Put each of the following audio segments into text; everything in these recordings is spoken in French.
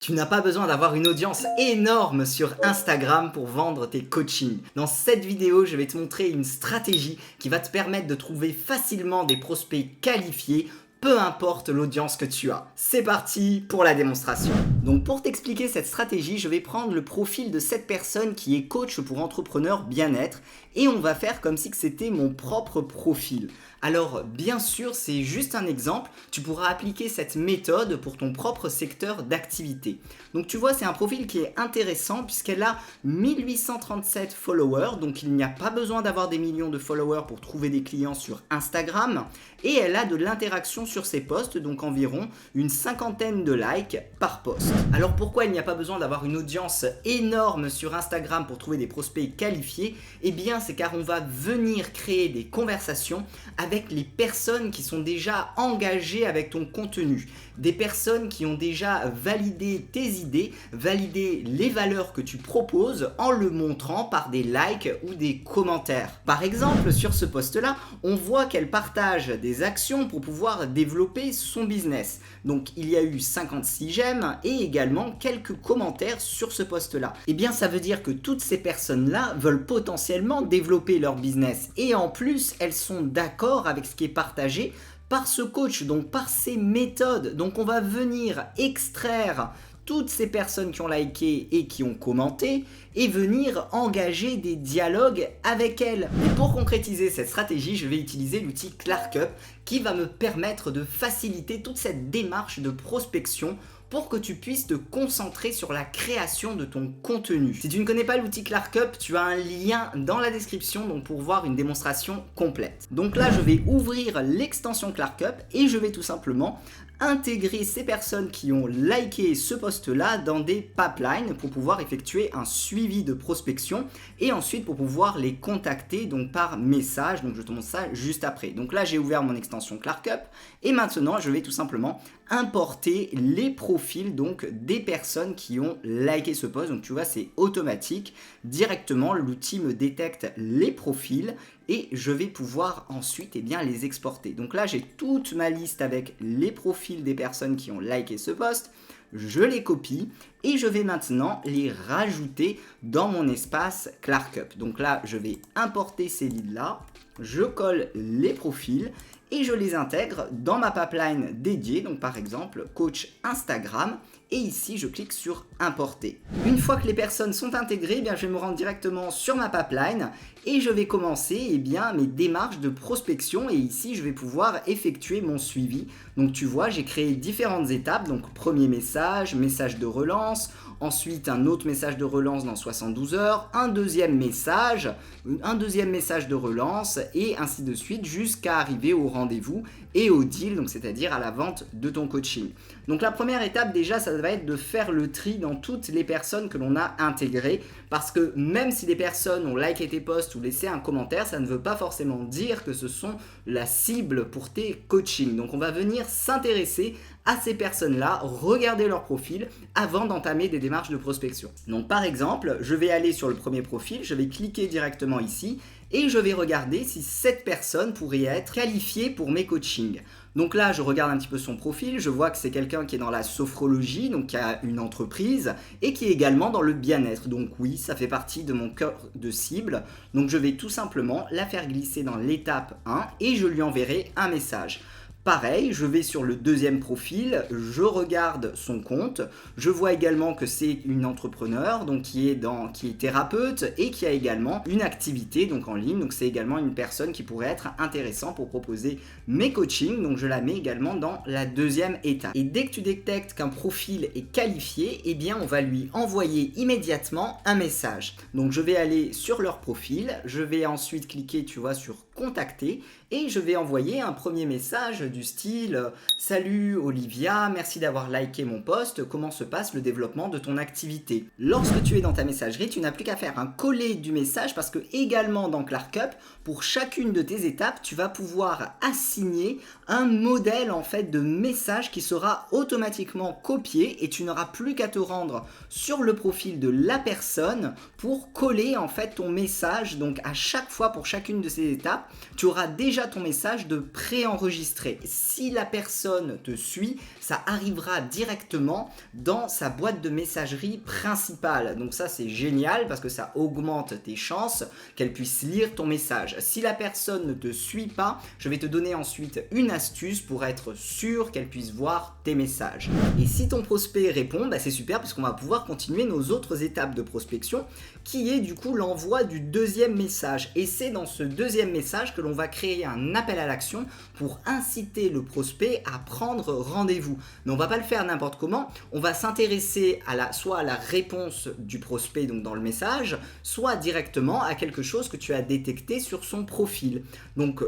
Tu n'as pas besoin d'avoir une audience énorme sur Instagram pour vendre tes coachings. Dans cette vidéo, je vais te montrer une stratégie qui va te permettre de trouver facilement des prospects qualifiés, peu importe l'audience que tu as. C'est parti pour la démonstration. Donc pour t'expliquer cette stratégie, je vais prendre le profil de cette personne qui est coach pour entrepreneurs bien-être et on va faire comme si c'était mon propre profil. Alors bien sûr, c'est juste un exemple, tu pourras appliquer cette méthode pour ton propre secteur d'activité. Donc tu vois, c'est un profil qui est intéressant puisqu'elle a 1837 followers, donc il n'y a pas besoin d'avoir des millions de followers pour trouver des clients sur Instagram, et elle a de l'interaction sur ses posts, donc environ une cinquantaine de likes par post. Alors pourquoi il n'y a pas besoin d'avoir une audience énorme sur Instagram pour trouver des prospects qualifiés? Eh bien c'est car on va venir créer des conversations avec les personnes qui sont déjà engagées avec ton contenu, des personnes qui ont déjà validé tes idées, validé les valeurs que tu proposes en le montrant par des likes ou des commentaires. Par exemple, sur ce post-là, on voit qu'elle partage des actions pour pouvoir développer son business. Donc il y a eu 56 j'aime et également quelques commentaires sur ce post-là. Eh bien ça veut dire que toutes ces personnes-là veulent potentiellement développer leur business et en plus elles sont d'accord avec ce qui est partagé par ce coach, donc par ses méthodes. Donc on va venir extraire toutes ces personnes qui ont liké et qui ont commenté et venir engager des dialogues avec elles. Et pour concrétiser cette stratégie, je vais utiliser l'outil ClarkUp qui va me permettre de faciliter toute cette démarche de prospection pour que tu puisses te concentrer sur la création de ton contenu. Si tu ne connais pas l'outil ClarkUp, tu as un lien dans la description donc pour voir une démonstration complète. Donc là, je vais ouvrir l'extension ClarkUp et je vais tout simplement intégrer ces personnes qui ont liké ce post-là dans des pipelines pour pouvoir effectuer un suivi de prospection et ensuite pour pouvoir les contacter donc par message. Donc je te montre ça juste après. Donc là, j'ai ouvert mon extension ClarkUp et maintenant, je vais tout simplement importer les profils donc des personnes qui ont liké ce post. Donc tu vois, c'est automatique. Directement, l'outil me détecte les profils et je vais pouvoir ensuite les exporter. Donc là, j'ai toute ma liste avec les profils des personnes qui ont liké ce post. Je les copie et je vais maintenant les rajouter dans mon espace ClarkUp. Donc là, je vais importer ces leads-là, je colle les profils et je les intègre dans ma pipeline dédiée, donc par exemple coach Instagram, et ici je clique sur importer. Une fois que les personnes sont intégrées, je vais me rendre directement sur ma pipeline et je vais commencer mes démarches de prospection et ici je vais pouvoir effectuer mon suivi. Donc tu vois, j'ai créé différentes étapes, donc premier message, message de relance, ensuite un autre message de relance dans 72 heures, un deuxième message de relance et ainsi de suite jusqu'à arriver au rendez-vous et au deal, donc c'est-à-dire à la vente de ton coaching. Donc la première étape déjà, ça va être de faire le tri dans toutes les personnes que l'on a intégrées parce que même si les personnes ont liké tes posts ou laissé un commentaire, ça ne veut pas forcément dire que ce sont la cible pour tes coachings. Donc on va venir s'intéresser à ces personnes-là, regarder leur profil avant d'entamer des démarches de prospection. Donc par exemple, je vais aller sur le premier profil, je vais cliquer directement ici et je vais regarder si cette personne pourrait être qualifiée pour mes coachings. Donc là, je regarde un petit peu son profil, je vois que c'est quelqu'un qui est dans la sophrologie, donc qui a une entreprise et qui est également dans le bien-être. Donc oui, ça fait partie de mon cœur de cible. Donc je vais tout simplement la faire glisser dans l'étape 1 et je lui enverrai un message. Pareil, je vais sur le deuxième profil, je regarde son compte, je vois également que c'est une entrepreneur donc qui est thérapeute et qui a également une activité donc en ligne, donc c'est également une personne qui pourrait être intéressante pour proposer mes coachings, donc je la mets également dans la deuxième étape. Et dès que tu détectes qu'un profil est qualifié, on va lui envoyer immédiatement un message. Donc je vais aller sur leur profil, je vais ensuite cliquer sur contacter et je vais envoyer un premier message du style « Salut Olivia, merci d'avoir liké mon post, comment se passe le développement de ton activité ?» Lorsque tu es dans ta messagerie, tu n'as plus qu'à faire un coller du message parce que également dans ClarkUp, pour chacune de tes étapes, tu vas pouvoir assigner un modèle de message qui sera automatiquement copié et tu n'auras plus qu'à te rendre sur le profil de la personne pour coller ton message. Donc à chaque fois pour chacune de ces étapes, tu auras déjà ton message de préenregistré. Si la personne te suit, ça arrivera directement dans sa boîte de messagerie principale. Donc ça, c'est génial parce que ça augmente tes chances qu'elle puisse lire ton message. Si la personne ne te suit pas, je vais te donner ensuite une astuce pour être sûr qu'elle puisse voir tes messages. Et si ton prospect répond, bah c'est super puisqu'on va pouvoir continuer nos autres étapes de prospection qui est du coup l'envoi du deuxième message. Et c'est dans ce deuxième message que l'on va créer un appel à l'action pour inciter le prospect à prendre rendez-vous. Mais on va pas le faire n'importe comment, on va s'intéresser soit à la réponse du prospect donc dans le message, soit directement à quelque chose que tu as détecté sur son profil. Donc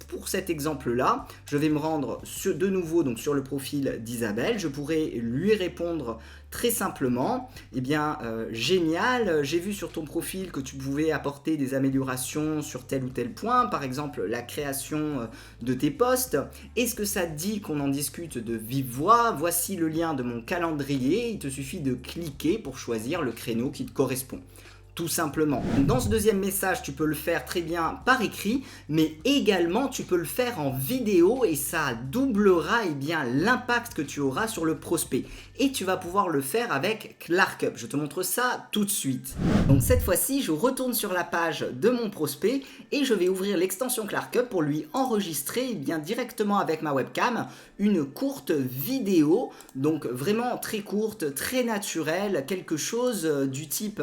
pour cet exemple-là, je vais me rendre de nouveau donc sur le profil d'Isabelle, je pourrais lui répondre très simplement, eh bien génial, j'ai vu sur ton profil que tu pouvais apporter des améliorations sur tel ou tel point, par exemple la création de tes posts. Est-ce que ça te dit qu'on en discute de vive voix? Voici le lien de mon calendrier, il te suffit de cliquer pour choisir le créneau qui te correspond. Tout simplement. Dans ce deuxième message, tu peux le faire très bien par écrit, mais également tu peux le faire en vidéo et ça doublera l'impact que tu auras sur le prospect. Et tu vas pouvoir le faire avec ClarkUp. Je te montre ça tout de suite. Donc cette fois-ci, je retourne sur la page de mon prospect et je vais ouvrir l'extension ClarkUp pour lui enregistrer directement avec ma webcam une courte vidéo, donc vraiment très courte, très naturelle, quelque chose du type: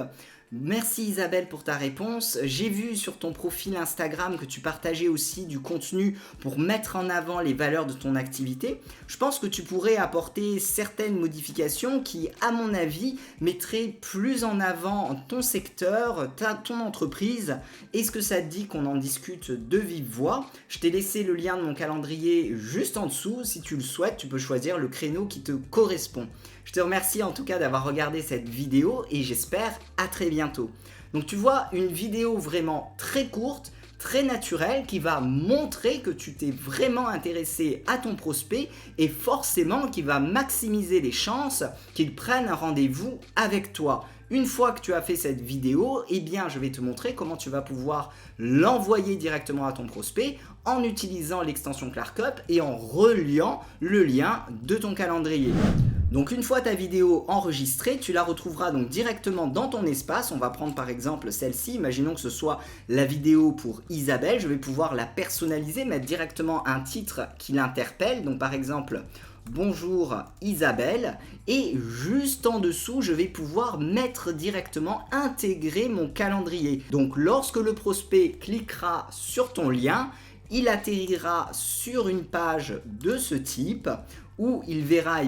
merci Isabelle pour ta réponse. J'ai vu sur ton profil Instagram que tu partageais aussi du contenu pour mettre en avant les valeurs de ton activité. Je pense que tu pourrais apporter certaines modifications qui, à mon avis, mettraient plus en avant ton secteur, ton entreprise. Est-ce que ça te dit qu'on en discute de vive voix? Je t'ai laissé le lien de mon calendrier juste en dessous. Si tu le souhaites, tu peux choisir le créneau qui te correspond. Je te remercie en tout cas d'avoir regardé cette vidéo et j'espère à très bientôt. Donc tu vois, une vidéo vraiment très courte, très naturelle qui va montrer que tu t'es vraiment intéressé à ton prospect et forcément qui va maximiser les chances qu'il prenne un rendez-vous avec toi. Une fois que tu as fait cette vidéo, eh bien, je vais te montrer comment tu vas pouvoir l'envoyer directement à ton prospect en utilisant l'extension ClarkUp et en reliant le lien de ton calendrier. Donc une fois ta vidéo enregistrée, tu la retrouveras donc directement dans ton espace. On va prendre par exemple celle-ci, imaginons que ce soit la vidéo pour Isabelle. Je vais pouvoir la personnaliser, mettre directement un titre qui l'interpelle. Donc par exemple, bonjour Isabelle. Et juste en dessous, je vais pouvoir mettre directement, intégrer mon calendrier. Donc lorsque le prospect cliquera sur ton lien, il atterrira sur une page de ce type où il verra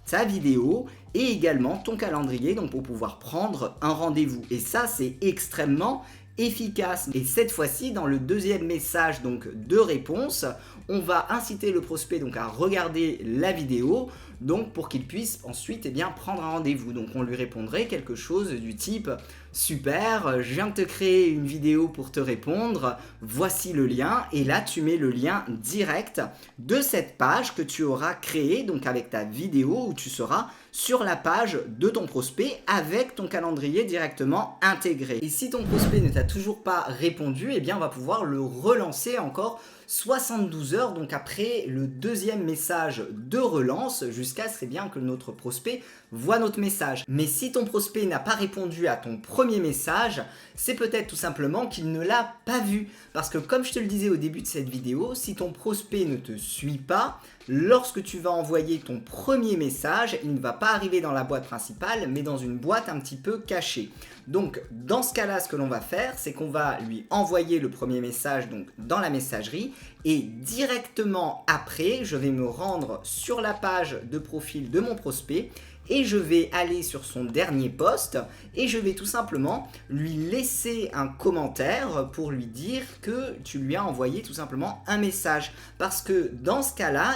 ta vidéo et également ton calendrier donc pour pouvoir prendre un rendez-vous. Et ça, c'est extrêmement efficace. Et cette fois-ci, dans le deuxième message donc de réponse, on va inciter le prospect donc à regarder la vidéo donc pour qu'il puisse ensuite prendre un rendez-vous. Donc on lui répondrait quelque chose du type: super, je viens de te créer une vidéo pour te répondre, voici le lien. Et là tu mets le lien direct de cette page que tu auras créée donc avec ta vidéo où tu seras sur la page de ton prospect avec ton calendrier directement intégré. Et si ton prospect ne t'a toujours pas répondu, eh bien on va pouvoir le relancer encore 72 heures donc après le deuxième message de relance jusqu'à ce que notre prospect voit notre message. Mais si ton prospect n'a pas répondu à ton premier message, c'est peut-être tout simplement qu'il ne l'a pas vu. Parce que comme je te le disais au début de cette vidéo, si ton prospect ne te suit pas, lorsque tu vas envoyer ton premier message, il ne va pas arriver dans la boîte principale, mais dans une boîte un petit peu cachée. Donc dans ce cas-là, ce que l'on va faire, c'est qu'on va lui envoyer le premier message donc dans la messagerie et directement après, je vais me rendre sur la page de profil de mon prospect et je vais aller sur son dernier post et je vais tout simplement lui laisser un commentaire pour lui dire que tu lui as envoyé tout simplement un message. Parce que dans ce cas-là,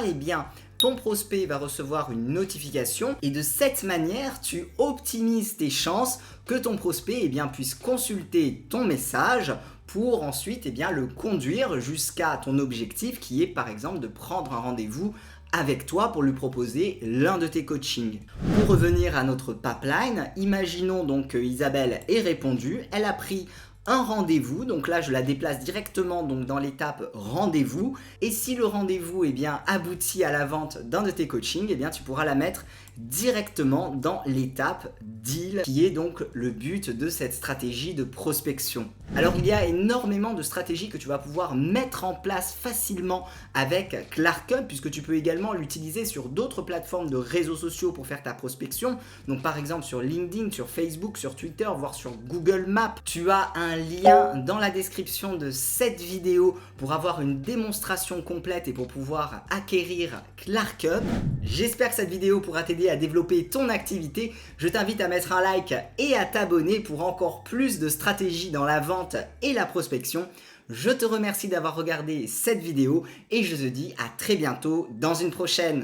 ton prospect va recevoir une notification et de cette manière, tu optimises tes chances que ton prospect puisse consulter ton message pour ensuite le conduire jusqu'à ton objectif qui est par exemple de prendre un rendez-vous avec toi pour lui proposer l'un de tes coachings. Pour revenir à notre pipeline, imaginons donc que Isabelle ait répondu, elle a pris un rendez-vous. Donc là, je la déplace directement donc dans l'étape rendez-vous. Et si le rendez-vous aboutit à la vente d'un de tes coachings, tu pourras la mettre directement dans l'étape deal, qui est donc le but de cette stratégie de prospection. Alors il y a énormément de stratégies que tu vas pouvoir mettre en place facilement avec ClarkHub, puisque tu peux également l'utiliser sur d'autres plateformes de réseaux sociaux pour faire ta prospection. Donc par exemple sur LinkedIn, sur Facebook, sur Twitter, voire sur Google Maps. Tu as un lien dans la description de cette vidéo pour avoir une démonstration complète et pour pouvoir acquérir ClarkHub. J'espère que cette vidéo pourra t'aider à développer ton activité. Je t'invite à mettre un like et à t'abonner pour encore plus de stratégies dans la vente et la prospection. Je te remercie d'avoir regardé cette vidéo et je te dis à très bientôt dans une prochaine.